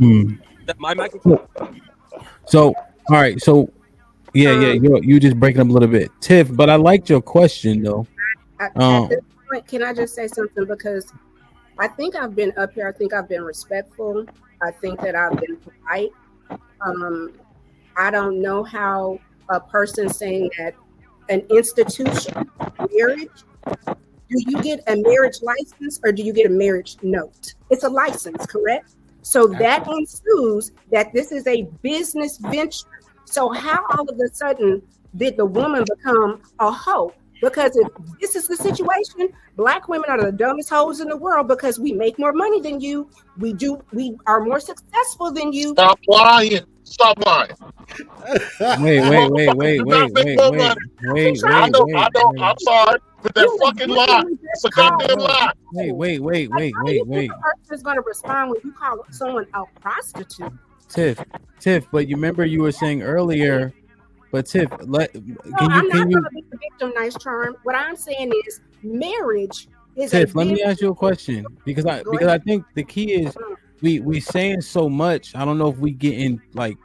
Hmm. My microphone. So, all right. So, yeah, yeah, Um, you just breaking up a little bit, Tiff. But I liked your question though. at this Um, point, can I just say something? Because I think I've been up here. I think I've been respectful. I think that I've been polite. Um, I don't know how a person saying that an institution, marriage, do you get a marriage license or do you get a marriage note? It's a license, correct? So that ensues that this is a business venture. So how all of a sudden did the woman become a hoe? Because if this is the situation, black women are the dumbest hoes in the world because we make more money than you. We are more successful than you. Stop lying. Stop lying. wait, You wait, wait, motherfuckers wait, do not wait, make wait, more wait, money. I'm wait, trying I wait, to know, wait, I know, I'm sorry, but that you fucking lie. literally It's just a called goddamn lie. wait, hoes. wait, wait, Like, wait, how do you wait, think wait. a person is going to respond when you call someone a prostitute? Tiff, Tiff. But you remember you were saying earlier. But Tiff, No, I'm not can going you to be the victim, nice charm. What I'm saying is marriage is a Tiff? Let me business. ask you a question Go because ahead. I think the key is we saying so much. I don't know if we getting like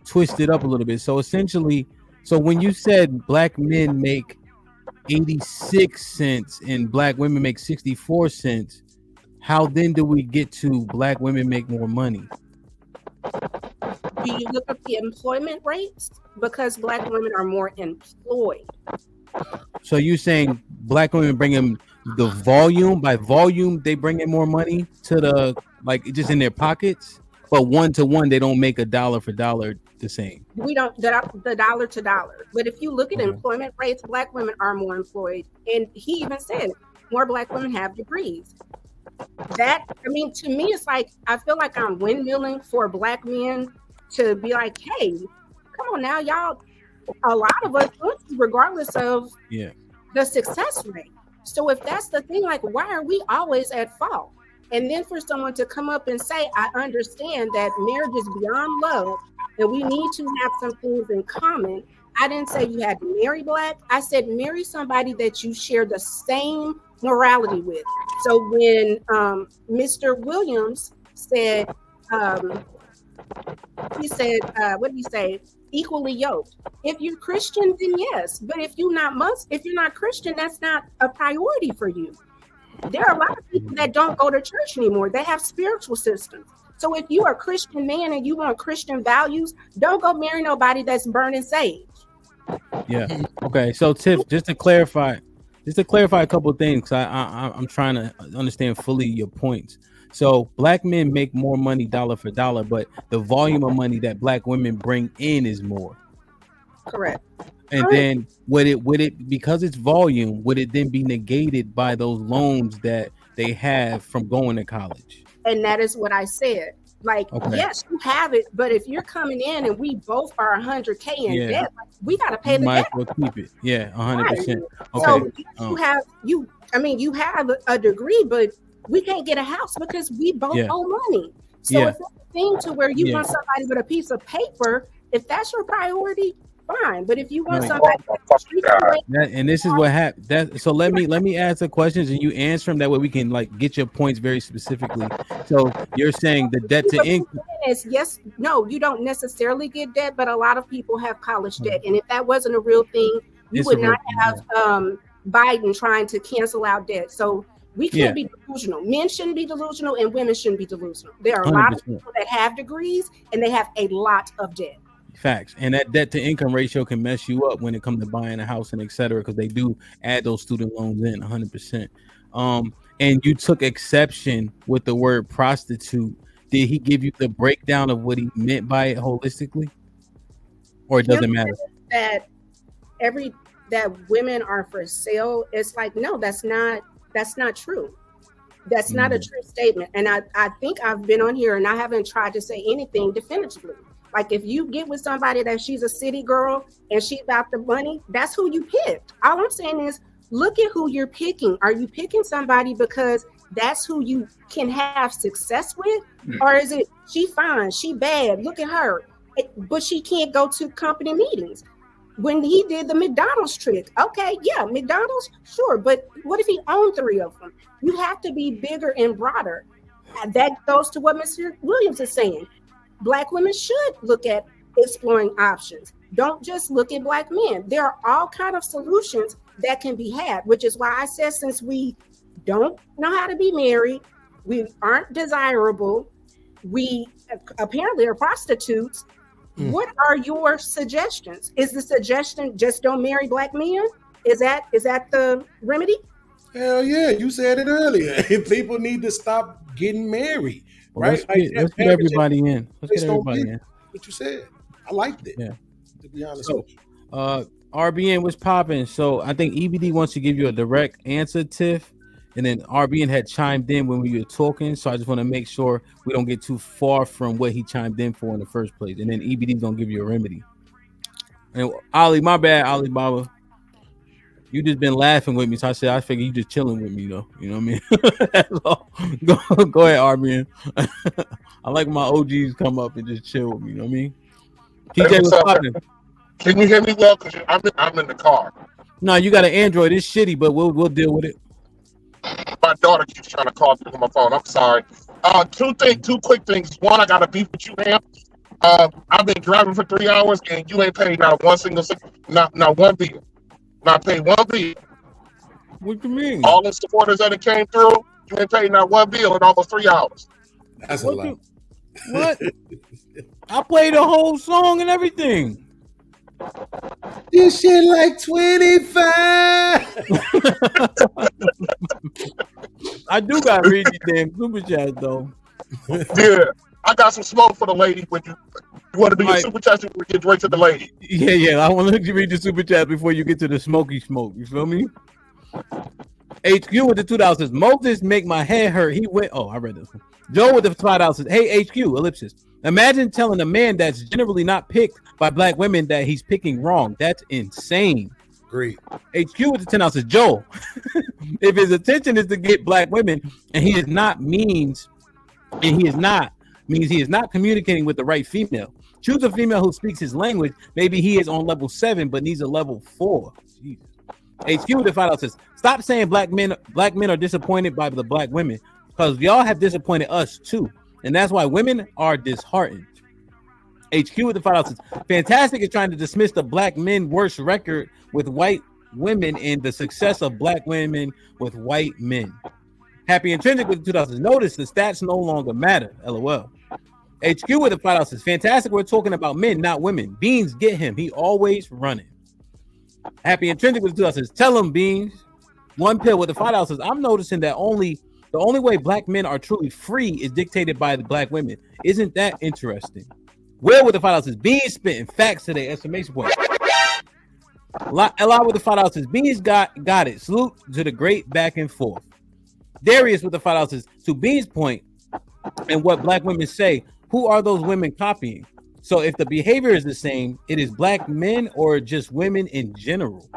twisted up a little bit. So essentially, so when you said black men make 86 cents and black women make 64 cents, how then do we get to black women make more money? Do you look at the employment rates? Because black women are more employed. So you saying black women bring in the volume by volume, they bring in more money to the like just in their pockets, but one to one they don't make a dollar for dollar the same. We don't the dollar to dollar. But if you look at Okay. employment rates, black women are more employed. And he even said more black women have degrees. That I mean, to me, it's like I feel like I'm windmilling for black men to be like, hey, come on now, y'all. A lot of us, regardless of Yeah. the success rate. So if that's the thing, like, why are we always at fault? And then for someone to come up and say, I understand that marriage is beyond love and we need to have some things in common. I didn't say you had to marry black. I said marry somebody that you share the same morality with. So when Mr. Williams said, um, he said, what did he say? Equally yoked. If you're Christian, then yes. But if you're not Christian, that's not a priority for you. There are a lot of people that don't go to church anymore. They have spiritual systems. So if you are a Christian man and you want Christian values, don't go marry nobody that's burning sage. Yeah. Okay. So Tiff, just to clarify a couple of things, 'cause I'm trying to understand fully your points. So black men make more money dollar for dollar, but the volume of money that black women bring in is more. Correct. And then would it because it's volume, would it then be negated by those loans that they have from going to college? And that is what I said. Like, Okay. yes, you have it, but if you're coming in and we both are 100K in Yeah. debt, like, we got to pay You the might as debt. well keep it. Yeah, Right. 100%. Okay. So you have a degree, but we can't get a house because we both Yeah. owe money. So Yeah. if it's a thing to where you Yeah. want somebody with a piece of paper, if that's your priority, fine. But if you want Right. somebody Oh that's my treating you God. like And this is what happened. That so let me ask the questions and you answer them. That way we can like get your points very specifically. So you're saying the debt to what you're income. saying is yes, no, you don't necessarily get debt, but a lot of people have college debt. And if that wasn't a real thing, you It's a would real not thing. have Biden trying to cancel out debt. So we Yeah, can't be delusional. Men shouldn't be delusional and women shouldn't be delusional. There are a hundred lot of percent people that have degrees and they have a lot of debt. facts. And that debt to income ratio can mess you up when it comes to buying a house and etc. Because they do add those student loans in 100%. And you took exception with the word prostitute. Did he give you the breakdown of what he meant by it holistically, or it Him doesn't matter? that every that women are for sale, it's like, no, that's not true. That's not a Mm, true statement. And I think I've been on here and I haven't tried to say anything definitively. Like if you get with somebody that she's a city girl and she about the money, that's who you picked. All I'm saying is look at who you're picking. Are you picking somebody because that's who you can have success with? Or is it she fine, she bad, look at her, but she can't go to company meetings? When he did the McDonald's trick, okay, yeah, McDonald's, sure, but what if he owned three of them? You have to be bigger and broader. And that goes to what Mr. Williams is saying. Black women should look at exploring options. Don't just look at Black men. There are all kind of solutions that can be had, which is why I said, since we don't know how to be married, we aren't desirable, we apparently are prostitutes. What are your suggestions? Is the suggestion just don't marry Black men? Is that the remedy? Hell yeah, you said it earlier. People need to stop getting married, Well, right? let's get everybody in. Let's get everybody in. What you said, I liked it. Yeah. To be honest So, with you. RBN was popping. So I think EBD wants to give you a direct answer, Tiff. And then RBN had chimed in when we were talking. So I just want to make sure we don't get too far from what he chimed in for in the first place. And then EBD's going to give you a remedy. And Ali, my bad, Alibaba. You just been laughing with me. So I figure you just chilling with me, though. You know what I mean? Go ahead, RBN. I like when my OGs come up and just chill with me. You know what I mean? TJ, what's popping? Can you hear me well? Because I'm in the car. No, you got an Android. It's shitty, but we'll deal with it. My daughter keeps trying to call through my phone. I'm sorry. Two quick things. One, I got a beef with you, man. I've been driving for 3 hours and you ain't paid not one single, not one bill. Not paid one bill. What you mean? All the supporters that came through, you ain't paid not one bill in almost 3 hours. That's a lot. What? I played the whole song and everything. This shit like 25. I do got to read these damn super chats though. Yeah, I got some smoke for the lady. When you want to do your super chats, you get right to the lady. Yeah. I want to let you read the super chat before you get to the smoky smoke. You feel me? HQ with the $2 Moses make my head hurt. He went. Oh, I read this one. Joe with the $5 Hey HQ ellipsis. Imagine telling a man that's generally not picked by Black women that he's picking wrong. That's insane. Great. HQ with the $10 Joe. If his intention is to get Black women and he is not means he is not communicating with the right female. Choose a female who speaks his language. Maybe he is on level 7 but needs a level 4. Jesus. HQ with the $5 says, stop saying black men are disappointed by the Black women because y'all have disappointed us too. And that's why women are disheartened. HQ with the $5 says, fantastic is trying to dismiss the Black men worst record with white women and the success of Black women with white men. Happy Intrinsic with the $2. Notice the stats no longer matter. LOL. HQ with the $5 says, fantastic. We're talking about men, not women. Beans, get him. He always running. Happy Intrinsic with the $2 says, tell him, Beans. One pill with the $5 says, I'm noticing that the only way Black men are truly free is dictated by the Black women. Isn't that interesting? Will with the $5 says, Beans spitting facts today! Exclamation point. Ella with the $5 says, Beans got it. Salute to the great back and forth. Darius with the $5 says, to Beans' point and what Black women say, who are those women copying? So if the behavior is the same, it is Black men or just women in general.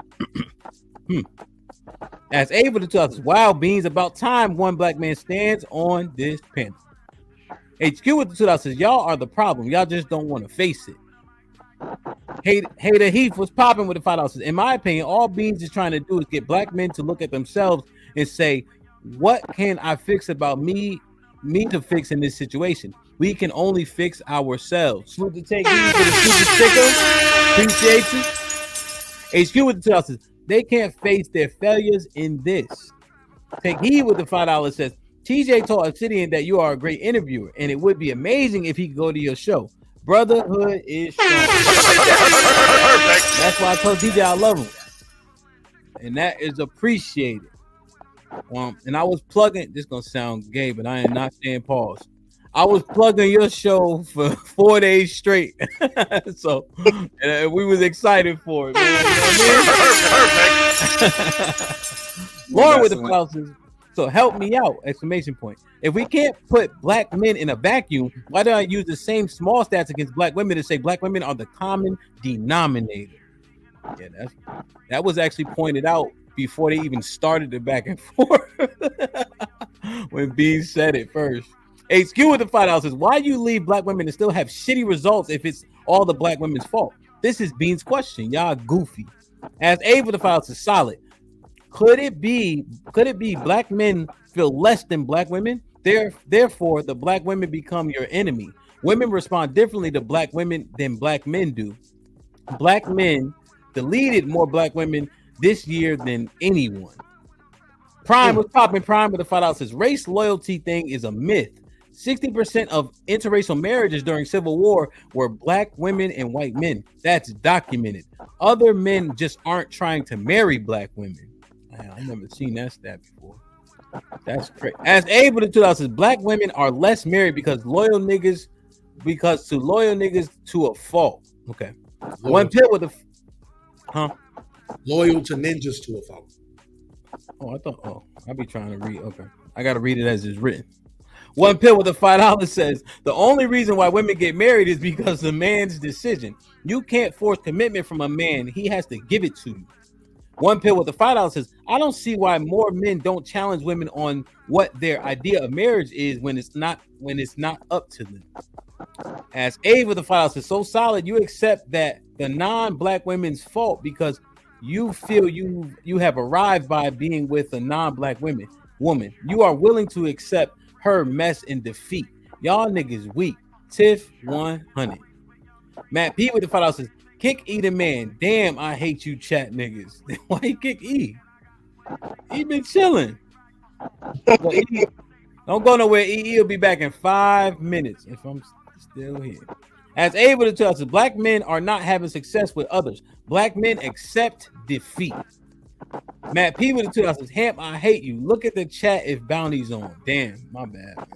As able to tell us, wow, Beans, about time one Black man stands on this panel. HQ with the $2 says, y'all are the problem. Y'all just don't want to face it. Hater Heath was popping with the $5 says, in my opinion, all Beans is trying to do is get Black men to look at themselves and say, what can I fix about me to fix in this situation? We can only fix ourselves. Salute to take heed for the super sticker. Appreciate you. HQ with the $2 says, they can't face their failures in this. Take heed with the $5 says, TJ told Obsidian that you are a great interviewer, and it would be amazing if he could go to your show. Brotherhood is strong. That's why I told TJ I love him. And that is appreciated. And I was plugging, this is gonna sound gay, but I am not saying pause. I was plugging your show for 4 days straight. So and we was excited for it, man. You know what I mean? Lauren with the clouds. So help me out! Exclamation point. If we can't put Black men in a vacuum, why do I use the same small stats against Black women to say Black women are the common denominator? Yeah, that was actually pointed out before they even started the back and forth. When B said it first. HQ with the $5 says, why you leave Black women to still have shitty results if it's all the Black women's fault? This is Bean's question. Y'all goofy. As A with the $5 says, solid. Could it be Black men feel less than Black women? Therefore, the Black women become your enemy. Women respond differently to black women than black men do. Black men deleted more black women this year than anyone. Prime was popping. Prime with the $5 says race loyalty thing is a myth. 60% of interracial marriages during Civil War were black women and white men. That's documented. Other men just aren't trying to marry black women. Man, I've never seen that stat before. That's crazy. As able to 2000 says black women are less married because to loyal niggas to a fault. Okay. One pill with the loyal to ninjas to a fault. I'll be trying to read. Okay. I gotta read it as it's written. One pill with a $5 says the only reason why women get married is because the man's decision. You can't force commitment from a man. He has to give it to you. One pill with a $5 says I don't see why more men don't challenge women on what their idea of marriage is when it's not up to them. As A with the $5 says so solid, you accept that the non-black women's fault because you feel you have arrived by being with a non-black woman. You are willing to accept her mess and defeat. Y'all niggas weak. Tiff 100. Matt P with the $5 says kick E the man. Damn, I hate you chat niggas. Why you kick E? He been chilling. Don't go nowhere. E will be back in 5 minutes if I'm still here. As able to tell us, black men are not having success with others. Black men accept defeat. Matt P with the 2000 says, Hamp, I hate you. Look at the chat if bounty's on. Damn, my bad, man.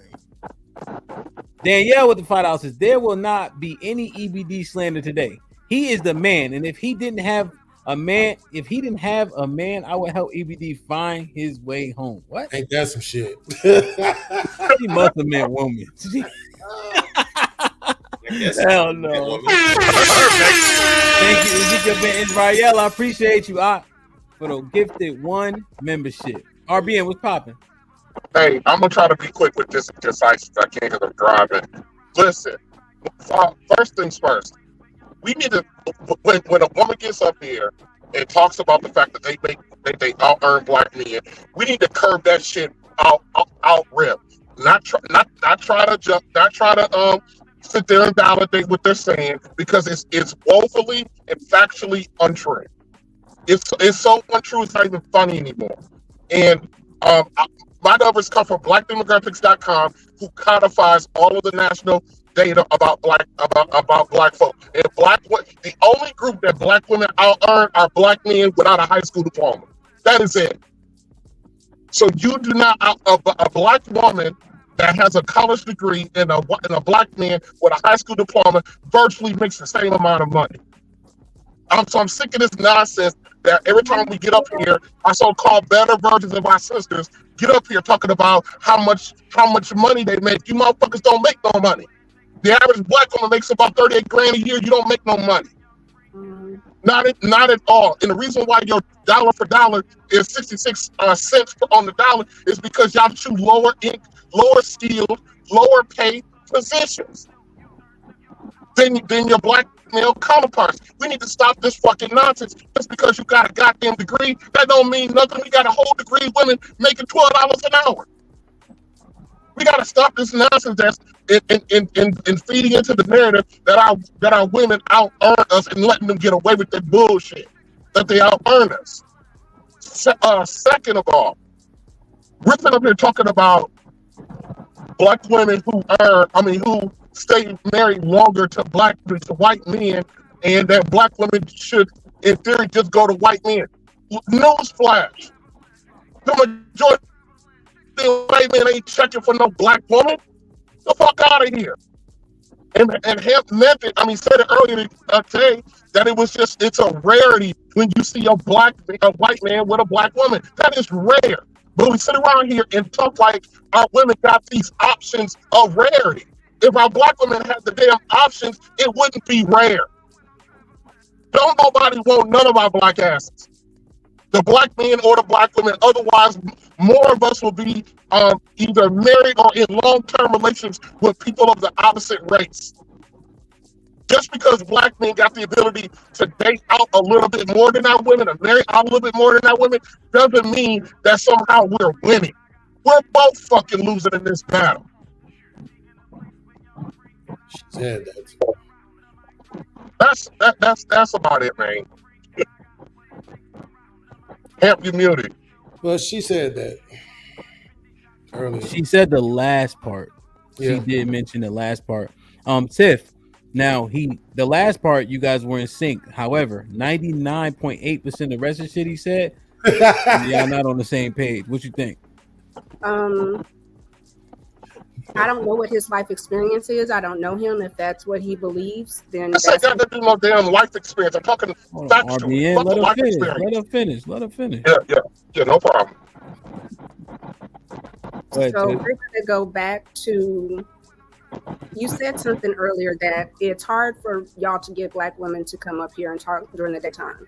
Danielle with the $5 says, there will not be any EBD slander today. He is the man, and if he didn't have a man, I would help EBD find his way home. What? Ain't that some shit? He must have meant woman. Hell no. Thank you, Ezekiel Ben Israel. I appreciate you for the gifted one membership. RBN, what's popping? Hey, I'm gonna try to be quick with this and concise as I can because I'm driving. Listen, first things first. We need to when a woman gets up here and talks about the fact that they out earn black men, we need to curb that shit out rip. Not try to sit there and validate what they're saying because it's woefully and factually untrue. It's so untrue it's not even funny anymore. And my numbers come from blackdemographics.com, who codifies all of the national data about black folk. And the only group that black women out earn are black men without a high school diploma. That is it. So you do not a black woman that has a college degree and a black man with a high school diploma virtually makes the same amount of money. I'm sick of this nonsense that every time we get up here, our so-called better versions of our sisters get up here talking about how much money they make. You motherfuckers don't make no money. The average black woman makes about 38 grand a year. You don't make no money. Not at all. And the reason why your dollar for dollar is 66 cents on the dollar is because y'all choose lower skilled, lower paid positions than your black male counterparts. We need to stop this fucking nonsense. Just because you got a goddamn degree, that don't mean nothing. We got a whole degree women making $12 an hour. We got to stop this nonsense that's in feeding into the narrative that our women out earn us and letting them get away with that bullshit that they out earn us. Second of all, we're sitting up here talking about black women who stay married longer to white men, and that black women should, in theory, just go to white men. Newsflash: the majority of white men ain't checking for no black woman. The fuck out of here. And Hemp said it earlier today that it's a rarity when you see a white man with a black woman. That is rare. But we sit around here and talk like our women got these options of rarity. If our black women had the damn options, it wouldn't be rare. Don't nobody want none of our black asses. The black men or the black women. Otherwise, more of us will be either married or in long-term relations with people of the opposite race. Just because black men got the ability to date out a little bit more than our women, or marry out a little bit more than our women, doesn't mean that somehow we're winning. We're both fucking losing in this battle. She said that. That's about it, man. Amp, you muted. Well, she said that earlier. She said the last part. She Yeah. did mention the last part. Tiff. Now the last part you guys were in sync. However, 99.8% of the rest of the shit he said, y'all not on the same page. What you think? I don't know what his life experience is. I don't know him. If that's what he believes, then I said that's got to do no damn life experience. I'm talking Hold on, factual. RBN, Fuck let the her life finish. experience. Let her finish. Yeah, no problem. Go ahead, so. Tiff. We're going to go back to. You said something earlier that it's hard for y'all to get Black women to come up here and talk during the daytime.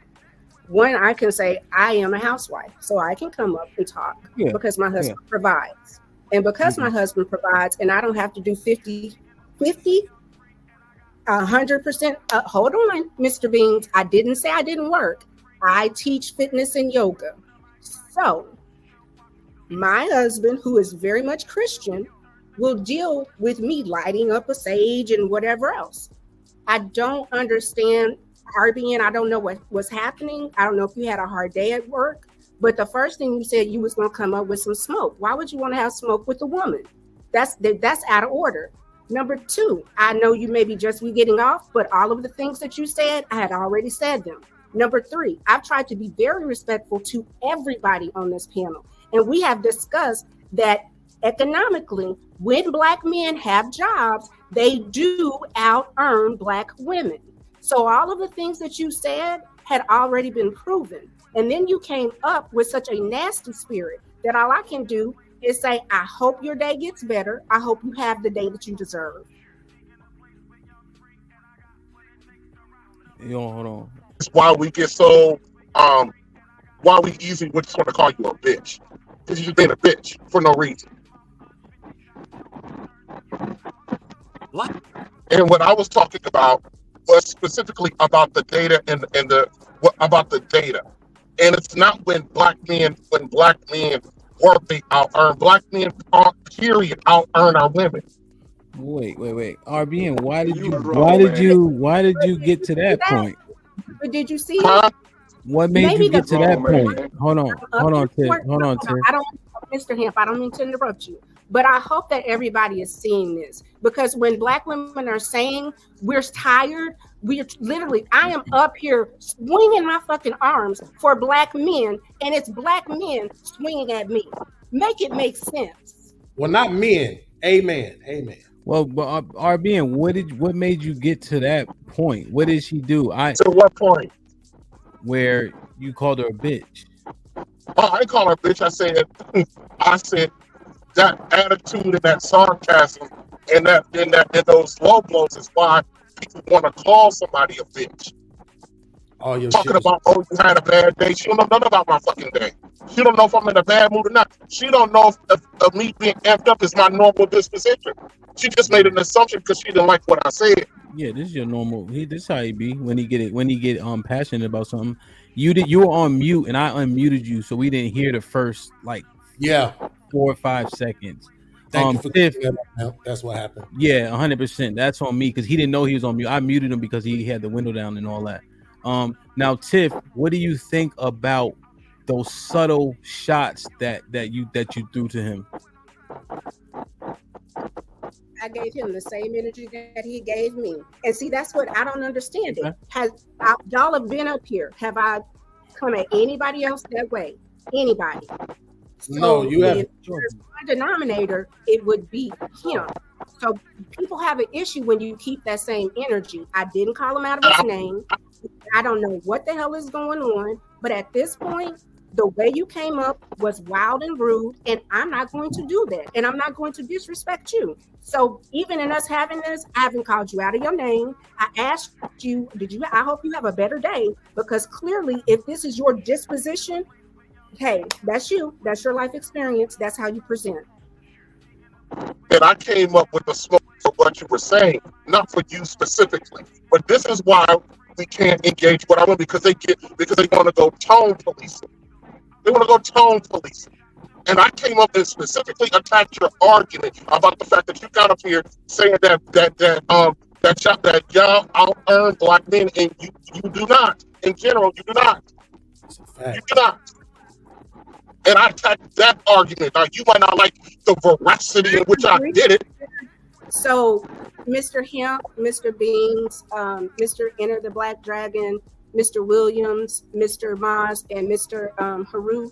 One, I can say I am a housewife, so I can come up and talk because my husband provides. And because my husband provides, and I don't have to do 50, 100%. Hold on, Mr. Beans. I didn't say I didn't work. I teach fitness and yoga. So my husband, who is very much Christian, will deal with me lighting up a sage and whatever else. I don't understand RBN. I don't know what was happening. I don't know if you had a hard day at work, but the first thing you said you was going to come up with some smoke. Why would you want to have smoke with a woman? That's out of order. Number two, I know you may be just getting off, but all of the things that you said, I had already said them. Number three, I've tried to be very respectful to everybody on this panel. And we have discussed that economically, when Black men have jobs, they do out-earn Black women. So all of the things that you said had already been proven. And then you came up with such a nasty spirit that all I can do is say, I hope your day gets better. I hope you have the day that you deserve. Hold on. It's why we get so why we easily would just want to call you a bitch. Because you're being a bitch for no reason. What? And what I was talking about was specifically about the data and about the data. And it's not when black men work, they out earn. Black men period out earn our women. Wait. RBN, why did you get to that point? But did you see? What made you get to that point? Hold on, Tiff. I don't, Mr. Hemp, I don't mean to interrupt you, but I hope that everybody is seeing this, because when Black women are saying we're tired, we're literally, I am up here swinging my fucking arms for Black men, and it's Black men swinging at me. Make it make sense. Well, not men. Amen. Well, but RBN, what made you get to that point? What did she do? To what point? Where you called her a bitch. Oh, I didn't call her a bitch. I said that attitude and that sarcasm and those low blows is why people want to call somebody a bitch. Oh, your Talking about, oh, you had a bad day. She don't know nothing about my fucking day. She don't know if I'm in a bad mood or not. She don't know if me being amped up is my normal disposition. She just made an assumption because she didn't like what I said. Yeah, this is your normal. This is how he be when he get passionate about something. You were on mute and I unmuted you, so we didn't hear the first 4 or 5 seconds. Thank you for that's what happened. Yeah, 100%. That's on me because he didn't know he was on mute. I muted him because he had the window down and all that. Now, Tiff, what do you think about those subtle shots that you threw to him? I gave him the same energy that he gave me. And see, that's what I don't understand. Okay. Y'all have been up here. Have I come at anybody else that way? Anybody? So no, you haven't. If there's one denominator, it would be him. So people have an issue when you keep that same energy. I didn't call him out of his name. I don't know what the hell is going on. But at this point, the way you came up was wild and rude, and I'm not going to do that. And I'm not going to disrespect you. So even in us having this, I haven't called you out of your name. I asked you, I hope you have a better day, because clearly if this is your disposition, hey, that's you. That's your life experience. That's how you present. And I came up with the smoke for what you were saying, not for you specifically. But this is why we can't engage with our women, because they want to go tone policing. They want to go tone policing. And I came up and specifically attacked your argument about the fact that you got up here saying that y'all out earn black men, and you do not. In general, you do not. It's a You fact. do not. And I attacked that argument. Now you might not like the veracity in which I did it. So, Mr. Hemp, Mr. Beans, Mr. Enter the Black Dragon, Mr. Williams, Mr. Moss, and Mr. Haru,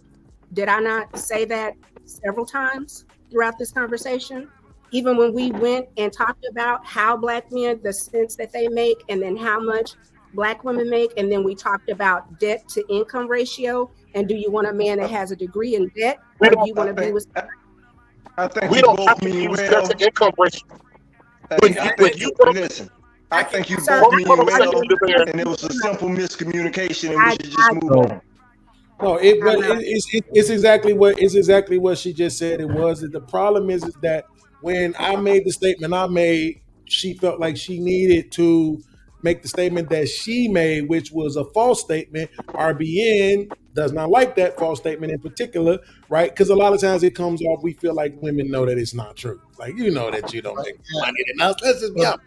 did I not say that several times throughout this conversation? Even when we went and talked about how black men, the sense that they make, and then how much black women make, and then we talked about debt to income ratio, and do you want a man that has a degree in debt, or do you want to be with? I think We you don't both have to mean use well. debt to income ratio. Hey, listen, I think you Sir, both mean Hold on, well, you there. and it was a simple miscommunication, and we should just move So on. No, I'm not. it's exactly what she just said. It was the problem is that when I made the statement I made, she felt like she needed to make the statement that she made, which was a false statement. RBN does not like that false statement in particular, right? Because a lot of times it comes off, we feel like women know that it's not true. Like, you know that you don't make money enough. Let's just be honest.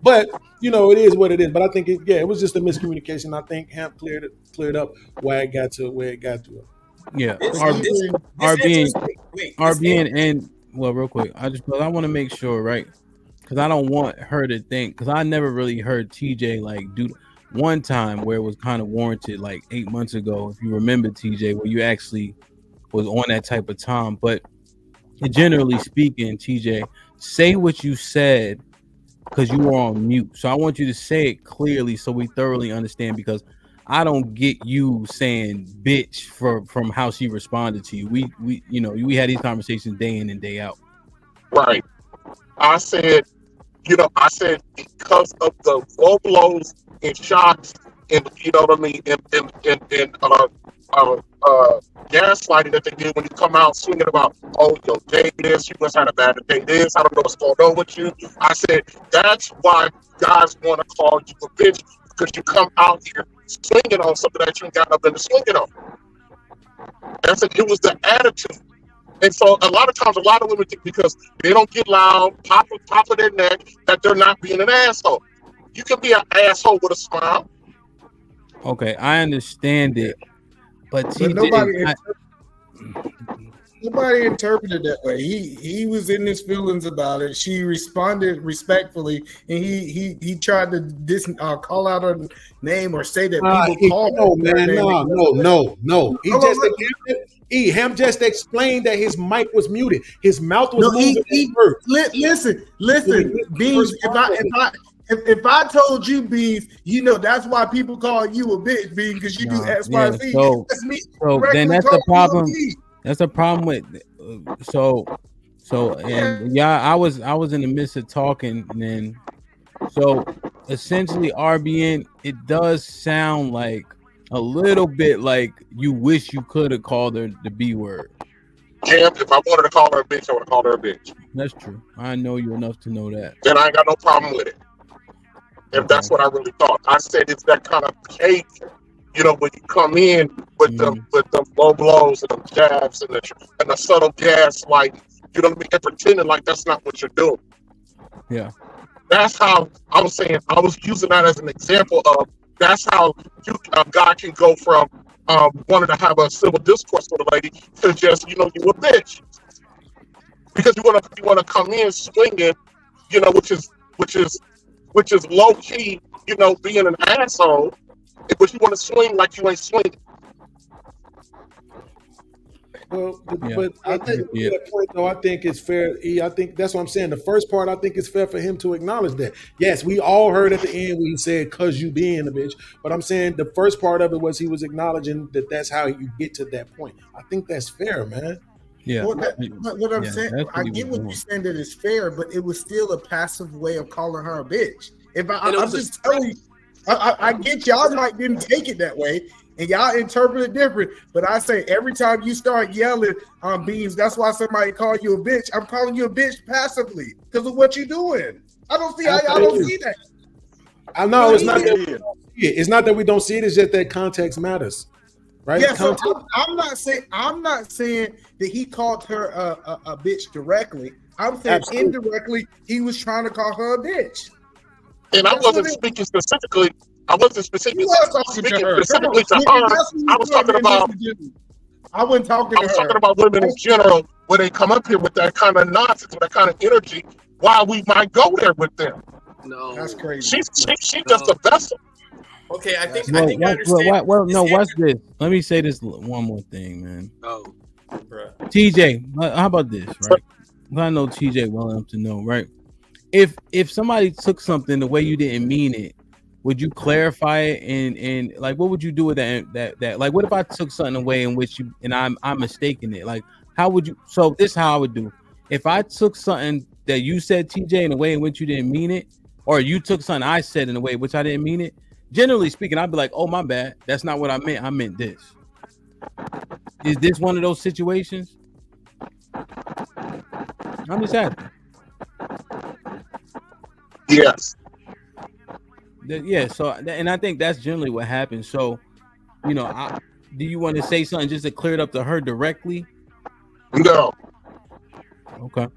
But it is what it is. But I think it was just a miscommunication. I think Hamp cleared up why it got to where it got to. yeah, It's RBN, interesting. Wait, it's RBN, and well, real quick, I want to make sure, right? Because I don't want her to think. Because I never really heard TJ like do one time where it was kind of warranted, like 8 months ago, if you remember, TJ, where you actually was on that type of time. But generally speaking, TJ, say what you said because you were on mute. So I want you to say it clearly so we thoroughly understand, because I don't get you saying bitch from how she responded to you. We had these conversations day in and day out. Right. I said because of the low blows and shots and you know what I mean and gaslighting that they did when you come out swinging about, oh, your day this, you must have had a bad day this, I don't know what's going on with you. I said that's why guys want to call you a bitch, because you come out here swinging on something that you ain't got nothing to swing it on. That's it. It was the attitude. And so a lot of times, a lot of women think because they don't get loud, top of their neck, that they're not being an asshole. You can be an asshole with a smile. Okay, I understand it, but But TJ, nobody interpreted that way. He was in his feelings about it. She responded respectfully, and he tried to call out her name or say that people call No, her man, name. no. Ham just explained that his mic was muted. His mouth was moving at first. Listen, Beans. If I told you, Beans, that's why people call you a bitch, Beans, because you do X, Y, Z. That's me. So then that's the problem. That's the problem with I was in the midst of talking, and then so essentially RBN, it does sound like a little bit like you wish you could have called her the B word. Cam, if I wanted to call her a bitch, I would have called her a bitch. That's true. I know you enough to know that. Then I ain't got no problem with it. If that's what I really thought. I said it's that kind of behavior. When you come in with the low blows and the jabs and the subtle gaslighting, you know what I mean, and pretending like that's not what you're doing. Yeah. That's how I was saying. I was using that as an example of that's how a guy can go from wanting to have a civil discourse with a lady to just you a bitch, because you want to come in swinging, which is low key, being an asshole. But you want to swing like you ain't swinging. Well, but I think at that point, though, I think it's fair. I think that's what I'm saying. The first part, I think it's fair for him to acknowledge that. Yes, we all heard at the end when he said, "Cause you being a bitch." But I'm saying the first part of it was he was acknowledging that that's how you get to that point. I think that's fair, man. Yeah. What I'm saying, I get what you're saying, that it's fair, but it was still a passive way of calling her a bitch. I'm just telling you. I get y'all might didn't take it that way, and y'all interpret it different. But I say every time you start yelling on Beans, that's why somebody call you a bitch. I'm calling you a bitch passively because of what you're doing. I don't see how y'all don't see that. I know it's not that we don't see it. It's not that we don't see it. It's just that context matters. right? Yeah, so I'm not saying that he called her a bitch directly. I'm saying indirectly he was trying to call her a bitch. And I wasn't speaking specifically. I wasn't speaking to her. specifically to her. I was talking about. I wasn't talking. I was talking about women in general when they come up here with that kind of nonsense, with that kind of energy. Why we might go there with them? No, that's crazy. She's just a vessel. Okay, I think I understand. Watch this. Let me say this one more thing, man. Oh, bro. TJ, how about this, right? I know TJ well enough to know, right? If somebody took something the way you didn't mean it, would you clarify it and like what would you do with that like what if I took something away in which you and I'm mistaken it? Like how would you? So this is how I would do. If I took something that you said, TJ, in a way in which you didn't mean it, or you took something I said in a way in which I didn't mean it, generally speaking, I'd be like, oh my bad, that's not what I meant. I meant this. Is this one of those situations? I'm just asking. Yes. Yeah. So, and I think that's generally what happens. So, you know, do you want to say something just to clear it up to her directly? No. Okay.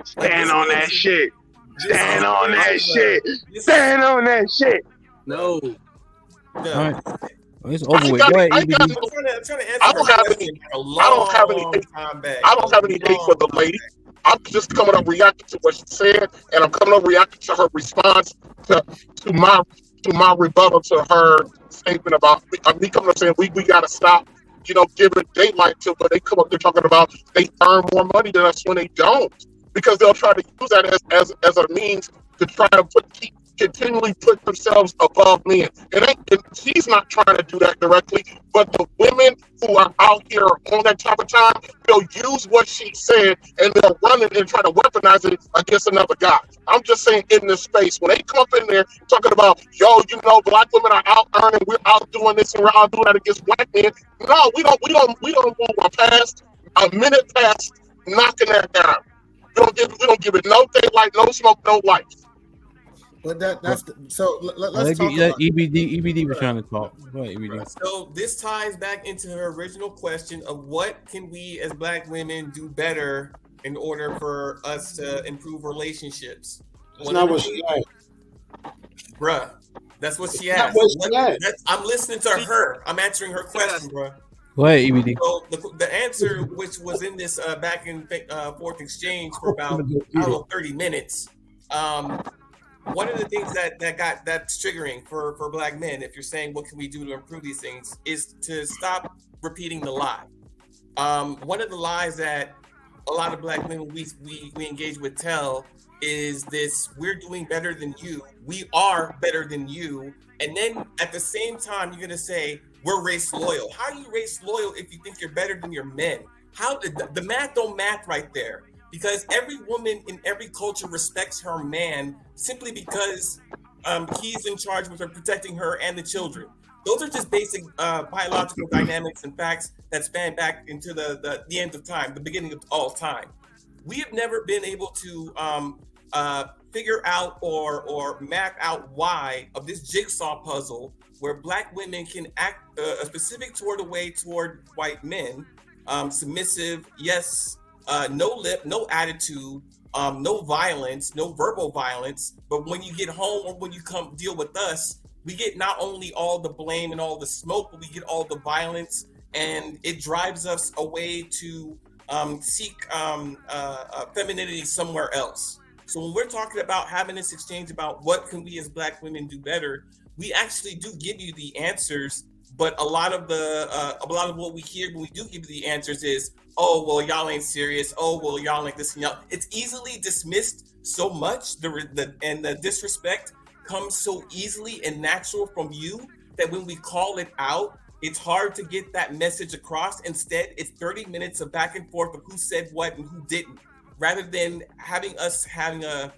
Stand on that shit. Stand on that shit. Stand on that shit. No. All right. Well, it's over with. Go ahead, EBD. I'm trying to answer I don't have any hate for the lady. I'm just coming up reacting to what she said, and I'm coming up reacting to her response to my rebuttal to her statement about me coming up saying we gotta stop, you know, giving daylight to when they come up there talking about they earn more money than us when they don't, because they'll try to use that as a means to try to continually put themselves above men. And she's not trying to do that directly, but the women who are out here on that type of time, they'll use what she said and they'll run it and try to weaponize it against another guy. I'm just saying, in this space, when they come up in there talking about, yo, you know, black women are out earning, we're out doing this and we're out doing that against black men. No, we don't move past a minute past knocking that down. We don't give it no daylight, no smoke, no light. But let's talk about EBD was trying to talk. Go ahead, EBD. So this ties back into her original question of what can we as black women do better in order for us to improve relationships. That's not what she asked. Bruh, that's what she asked. I'm listening to her. I'm answering her question, bruh. Go ahead, EBD. So the answer, which was in this back and forth exchange for about 30 minutes. One of the things that's triggering for black men, if you're saying what can we do to improve these things, is to stop repeating the lie. One of the lies that a lot of black men we engage with tell is this: we're doing better than you, we are better than you, and then at the same time you're gonna say we're race loyal. How are you race loyal if you think you're better than your men? How the math don't math right there. Because every woman in every culture respects her man simply because he's in charge with her, protecting her and the children. Those are just basic biological dynamics and facts that span back into the end of time, the beginning of all time. We have never been able to figure out or map out why of this jigsaw puzzle where black women can act a specific way toward white men, submissive, yes. No lip, no attitude, no violence, no verbal violence. But when you get home or when you come deal with us, we get not only all the blame and all the smoke, but we get all the violence, and it drives us away to seek femininity somewhere else. So when we're talking about having this exchange about what can we as black women do better, we actually do give you the answers. But a lot of what we hear when we do give you the answers is, oh, well, y'all ain't serious. Oh, well, y'all ain't this and y'all. It's easily dismissed so much. The disrespect comes so easily and natural from you that when we call it out, it's hard to get that message across. Instead, it's 30 minutes of back and forth of who said what and who didn't, rather than having a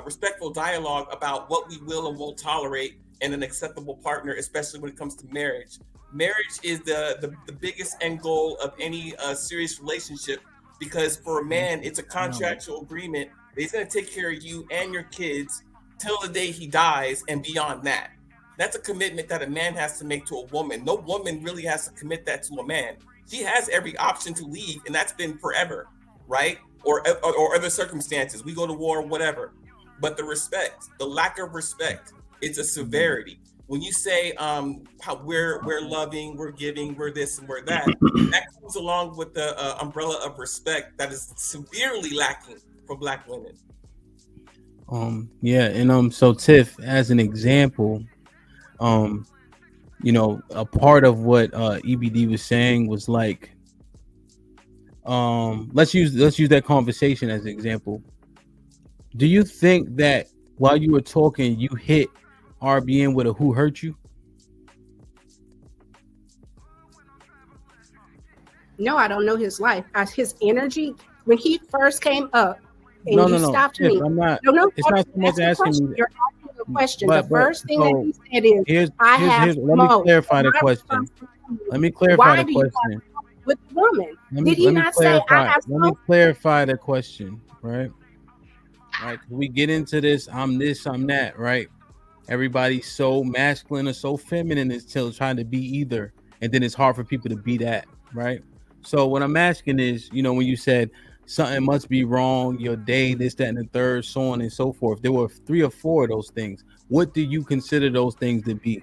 respectful dialogue about what we will and won't tolerate and an acceptable partner, especially when it comes to marriage. Marriage is the biggest end goal of any serious relationship, because for a man, it's a contractual agreement that he's going to take care of you and your kids till the day he dies and beyond that. That's a commitment that a man has to make to a woman. No woman really has to commit that to a man. She has every option to leave, and that's been forever, right? Or other circumstances. We go to war, whatever. But the respect, the lack of respect, it's a severity. When you say how we're loving, we're giving, we're this and we're that, that comes along with the umbrella of respect that is severely lacking for Black women. Yeah, and so Tiff, as an example, you know, a part of what EBD was saying was like, let's use that conversation as an example. Do you think that while you were talking, you hit RBN with a "who hurt you"? No, I don't know his life. His energy when he first came up, and No. stopped Tiff, me. I'm not. No, It's not so much asking you. You're asking a question. But The first thing so that he said is, let me clarify the question. Let me clarify the question. With the woman, did he let me not say I have Let me smoke? clarify the question, right? Right. We get into this. I'm this. I'm that. Right. Everybody's so masculine or so feminine until trying to be either, and then it's hard for people to be that. Right. So what I'm asking is, you know, when you said something must be wrong, your day, this, that, and the third, so on and so forth. There were 3 or 4 of those things. What do you consider those things to be?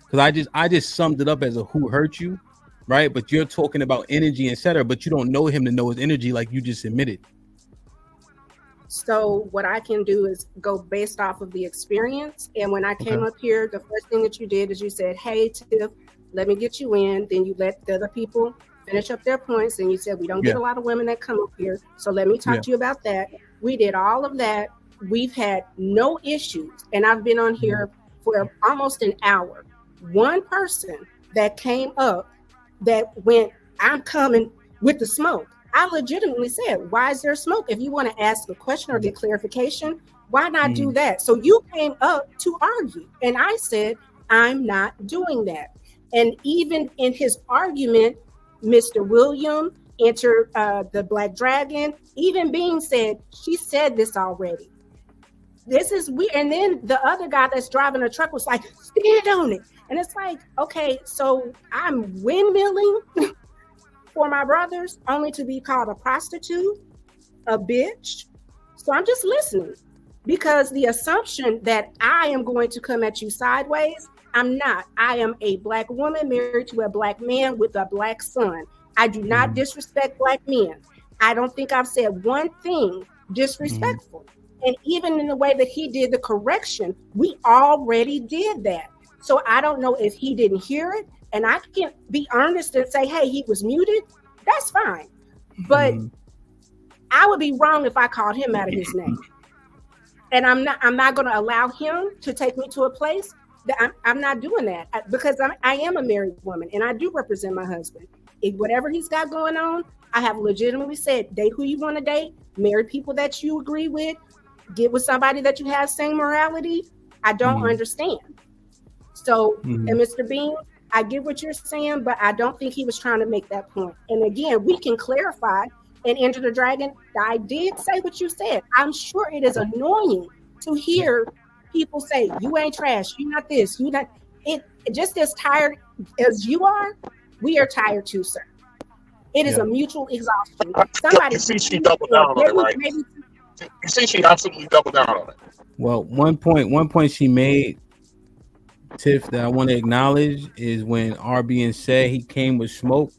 Because I just summed it up as a "who hurt you," right? But you're talking about energy, etc. But you don't know him to know his energy, like you just admitted. So what I can do is go based off of the experience. And when I came up here, the first thing that you did is you said, "Hey, Tiff, let me get you in." Then you let the other people finish up their points, and you said, "We don't get a lot of women that come up here, so let me talk to you about that." We did all of that. We've had no issues, and I've been on here for almost an hour. One person that came up that went, "I'm coming with the smoke." I legitimately said, "Why is there smoke? If you want to ask a question or get clarification, why not do that?" So you came up to argue, and I said, "I'm not doing that." And even in his argument, Mr. William entered the Black Dragon. Even Bean said, "She said this already. This is weird." And then the other guy that's driving a truck was like, "Stand on it." And it's like, okay, so I'm windmilling for my brothers only to be called a prostitute, a bitch. So I'm just listening, because the assumption that I am going to come at you sideways, I'm not. I am a Black woman married to a Black man with a Black son. I do not disrespect Black men. I don't think I've said one thing disrespectful. And even in the way that he did the correction, we already did that. So I don't know if he didn't hear it. And I can be honest and say, "Hey, he was muted." That's fine. But I would be wrong if I called him out of his name. And I'm not going to allow him to take me to a place that I'm not doing that, because I am a married woman and I do represent my husband. If whatever he's got going on, I have legitimately said, date who you want to date, marry people that you agree with, get with somebody that you have same morality. I don't understand. So, and Mr. Bean, I get what you're saying, but I don't think he was trying to make that point. And again, we can clarify and Enter the Dragon. I did say what you said. I'm sure it is annoying to hear people say, "You ain't trash, you not this, you not." It just as tired as you are, we are tired too, sir. It is a mutual exhaustion. Somebody, you see, she doubled down on it, right? You see, she absolutely doubled down on it. Well, one point she made, Tiff, that I want to acknowledge is when RBN said he came with smoke.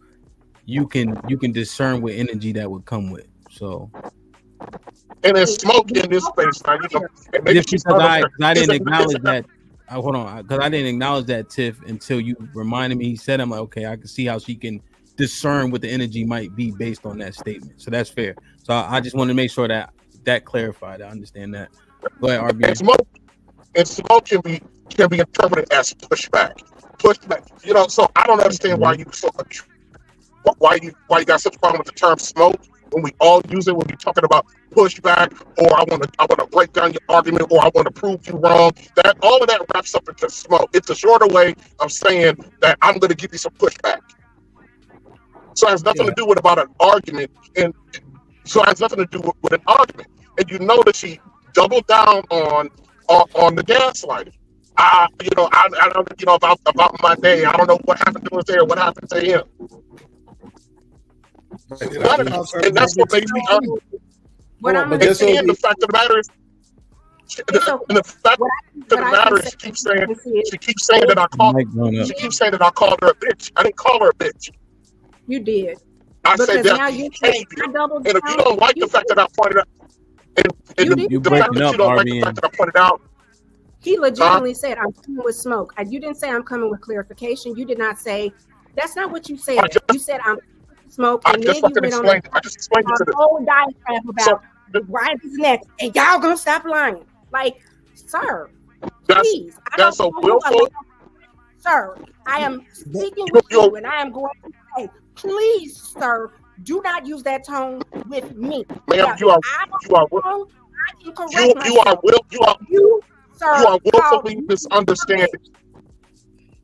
You can discern what energy that would come with. So, and there's smoke in this space now. You know, and maybe because I didn't acknowledge that. Hold on, because I didn't acknowledge that, Tiff, until you reminded me. He said, "I'm like, okay, I can see how she can discern what the energy might be based on that statement." So that's fair. So I just want to make sure that clarified. I understand that. Go ahead, RBN. And smoke can be interpreted as pushback. You know, so I don't understand why you why you got such a problem with the term smoke when we all use it when we're talking about pushback, or I want to break down your argument, or I want to prove you wrong. That all of that wraps up into smoke. It's a shorter way of saying that I'm going to give you some pushback. So it has nothing to do with about an argument, and so it has nothing to do with an argument. And you know that she doubled down on the gaslighting. I don't, about my day. I don't know what happened to us there. What happened to him? And that's what makes me. And the fact of the matter is, the fact of the matter is, she keeps saying that I called her a bitch. I didn't call her a bitch. You did. I said that behavior. And if you don't like the fact that I pointed out, and the fact that you don't like the fact that I pointed out, he legitimately said, "I'm coming with smoke." You didn't say, "I'm coming with clarification." You did not say. That's not what you said. You said, "I'm coming with smoke," and then you went on a whole diatribe about why this next, and y'all gonna stop lying. Like, sir, please. That's a willful. Sir, I am speaking with you, and I am going to say, please, sir, do not use that tone with me. Ma'am, you are willfully misunderstanding.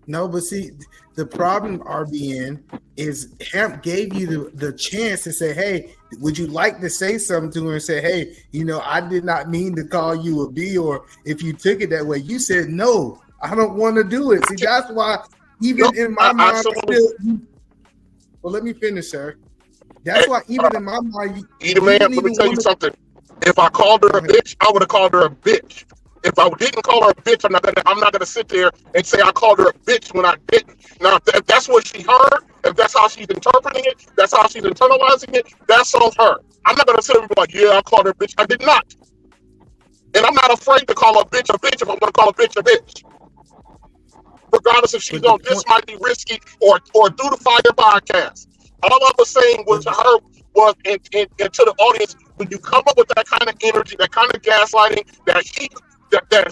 No, but see, the problem, RBN, is Hemp gave you the chance to say, hey, would you like to say something to her and say, hey, I did not mean to call you a B, or if you took it that way. You said, no, I don't want to do it. See, that's why even in my mind, well, let me finish, sir. That's why even in my mind, man, let me tell you something. If I called her a bitch, I would have called her a bitch. If I didn't call her a bitch, I'm not gonna sit there and say I called her a bitch when I didn't. Now, if that's what she heard, if that's how she's interpreting it, that's how she's internalizing it, that's on her. I'm not gonna sit there and be like, yeah, I called her a bitch. I did not. And I'm not afraid to call her a bitch if I'm gonna call a bitch a bitch. Regardless if she's on this might be risky or do the fire podcast. All I was saying was to her was and to the audience, when you come up with that kind of energy, that kind of gaslighting, that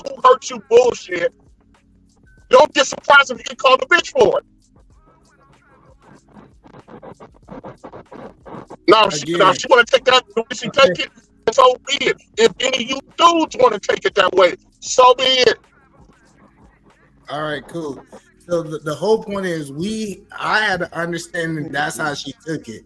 who hurt you bullshit, don't get surprised if you get called a bitch for it. Now, if she want to take that the way she take it, so be it. If any of you dudes want to take it that way, so be it. All right, cool. So the whole point is I had to understand that that's how she took it.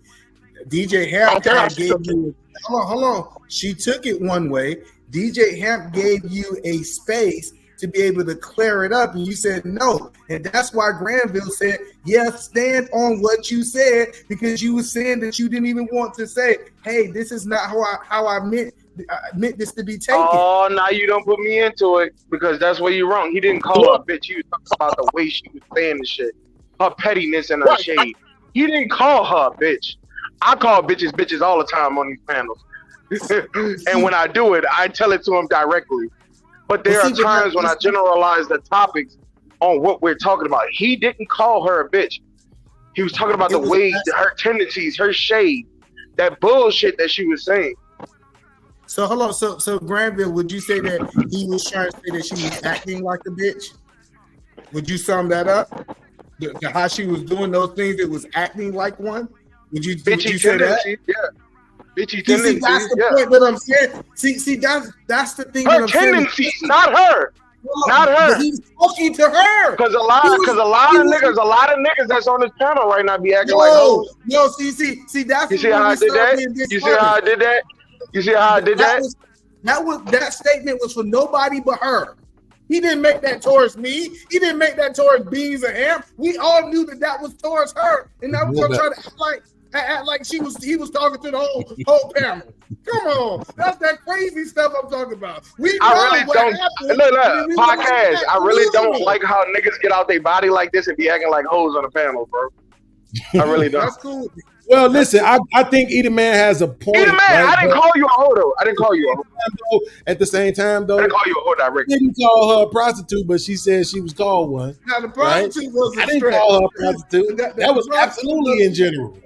DJ Hemp gave you hold on. She took it one way. DJ Hemp gave you a space to be able to clear it up, and you said no. And that's why Granville said, yes, stand on what you said, because you were saying that you didn't even want to say, hey, this is not how I meant this to be taken. Oh, now you don't put me into it, because that's where you're wrong. He didn't call her a bitch. He was talking about the way she was saying the shit, her pettiness and her shade. He didn't call her a bitch. I call bitches all the time on these panels. And when I do it, I tell it to them directly. But there are times when I generalize the topics on what we're talking about. He didn't call her a bitch. He was talking about the way, her tendencies, her shade, that bullshit that she was saying. So hold on. So Granville, would you say that he was trying to say that she was acting like a bitch? Would you sum that up? How she was doing those things, it was acting like one? Would you say that? Yeah. Bitchy tendencies. That's the point that I'm saying. See, that's the thing. Her tendencies, not her. Not her. But he's talking to her. Because a lot of niggas that's on this panel right now be acting like hoes. No, see, that's you see how I did that? You see how I did that? You see how I did that? That statement was for nobody but her. He didn't make that towards me. He didn't make that towards Beans or him. We all knew that was towards her, and now we're trying to act like he was talking to the whole panel. Come on, that's that crazy stuff I'm talking about. I really don't like how niggas get out their body like this and be acting like hoes on the panel, bro. I really don't. That's cool. Well, listen, I think Edie Man has a point. Edie Man, right? I didn't call you a hoe, though. I didn't call you a hoe. At the same time, though, I didn't call you a hoe directly. I didn't call her a prostitute, but she said she was called one. Now, the prostitute was a I didn't call her a prostitute. That was absolutely in general.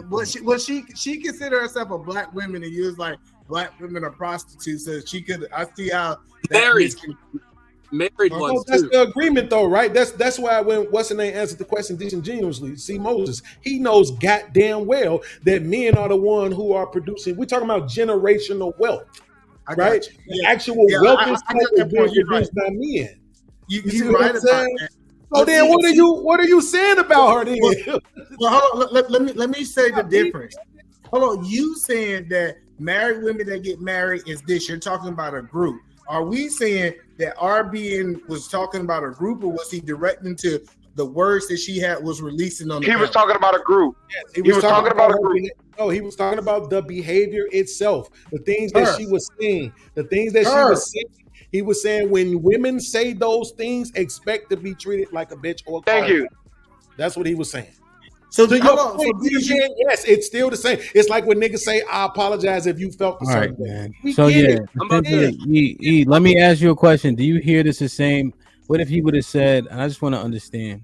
But she considered herself a black woman, and you was like, black women are prostitutes, so she could. I see how married ones that's too. the agreement, though, right? That's why when what's the name answered the question disingenuously. See, Moses, he knows goddamn well that men are the one who are producing. We're talking about generational wealth, right? The actual wealth is produced by men. You right about that. So then, what are you saying about her then? Well, hold on. Let me say the difference. Hold on. You saying that married women that get married is this? You're talking about a group. Are we saying that RBN was talking about a group, or was he directing to the words that she was releasing on the He was talking about a group. Yes, he was talking about a group. No, he was talking about the behavior itself, the things that she was saying, the things that she was saying. He was saying when women say those things, expect to be treated like a bitch or a Thank you. That's what he was saying. So, to your point, yes, it's still the same. It's like when niggas say, "I apologize if you felt the same way." So let me ask you a question. Do you hear this the same? What if he would have said? And I just want to understand,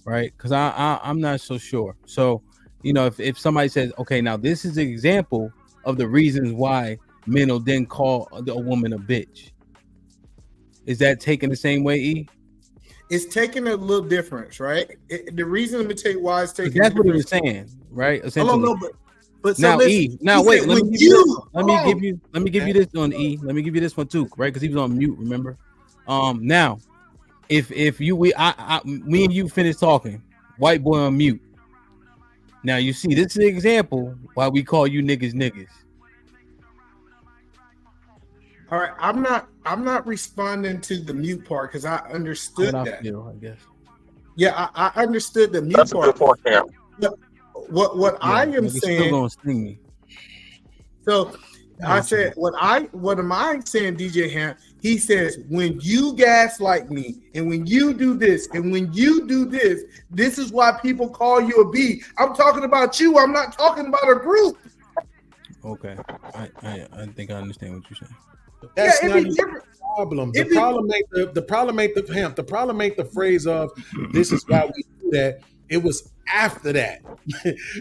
right? Because I'm not so sure. So if somebody says, "Okay, now this is an example of the reasons why men will then call a woman a bitch," is that taken the same way, E? It's taking a little difference, right? The reason, let me tell you why it's taking. That's what he was saying, right? Essentially. No, but now, listen, E. Now, wait. Let me give you this on E. Let me give you this one too, right? Because he was on mute. Remember? Now, if me and you finish talking, white boy on mute. Now you see, this is an example why we call you niggas. All right, I'm not responding to the mute part because I understood that. I guess. Yeah, I understood the mute That's part. A good point, yeah. What I am saying. Still gonna sting me. So I said, what am I saying, DJ Ham? He says, when you gaslight me, and when you do this, and when you do this, this is why people call you a B. I'm talking about you. I'm not talking about a group. Okay, I think I understand what you're saying. That's not the problem. The problem ain't the phrase of "this is why we do that." It was after that,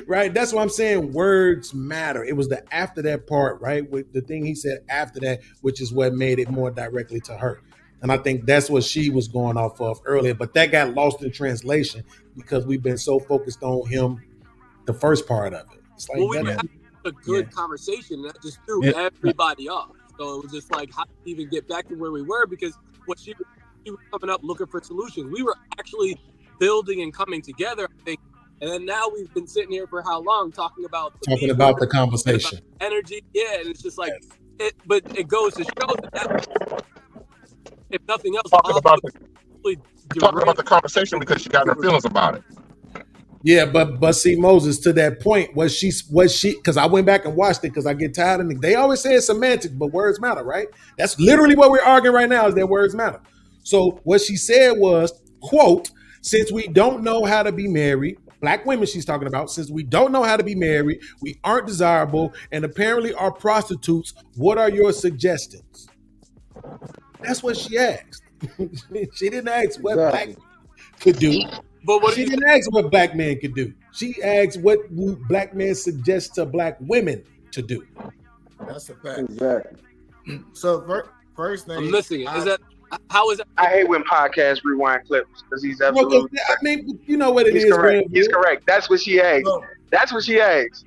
right? That's what I'm saying. Words matter. It was the after that part, right? With the thing he said after that, which is what made it more directly to her. And I think that's what she was going off of earlier. But that got lost in translation because we've been so focused on him, the first part of it. It's like we were having a good conversation that just threw everybody off. So it was just like, how did we even get back to where we were? Because what she was coming up looking for solutions. We were actually building and coming together, I think. And then now we've been sitting here for how long talking about the conversation, about energy. Yeah, and it's just like, but it goes to show that if nothing else, talking about the conversation because she got her feelings about it. Yeah, but see, Moses, to that point, was she because I went back and watched it because I get tired of it. They always say it's semantics, but words matter, right? That's literally what we're arguing right now, is that words matter. So what she said was, quote, since we don't know how to be married, black women she's talking about, since we don't know how to be married, we aren't desirable, and apparently are prostitutes, what are your suggestions? That's what she asked. She didn't ask what black men could do. But she didn't ask what black men could do. She asked what black men suggest to black women to do. That's a fact. Exactly. So first thing, I'm missing it. Is that how is that? I hate when podcasts rewind clips because he's absolutely. I mean, you know what it he's is. Correct. He's correct. That's what she asked. No. That's what she asked.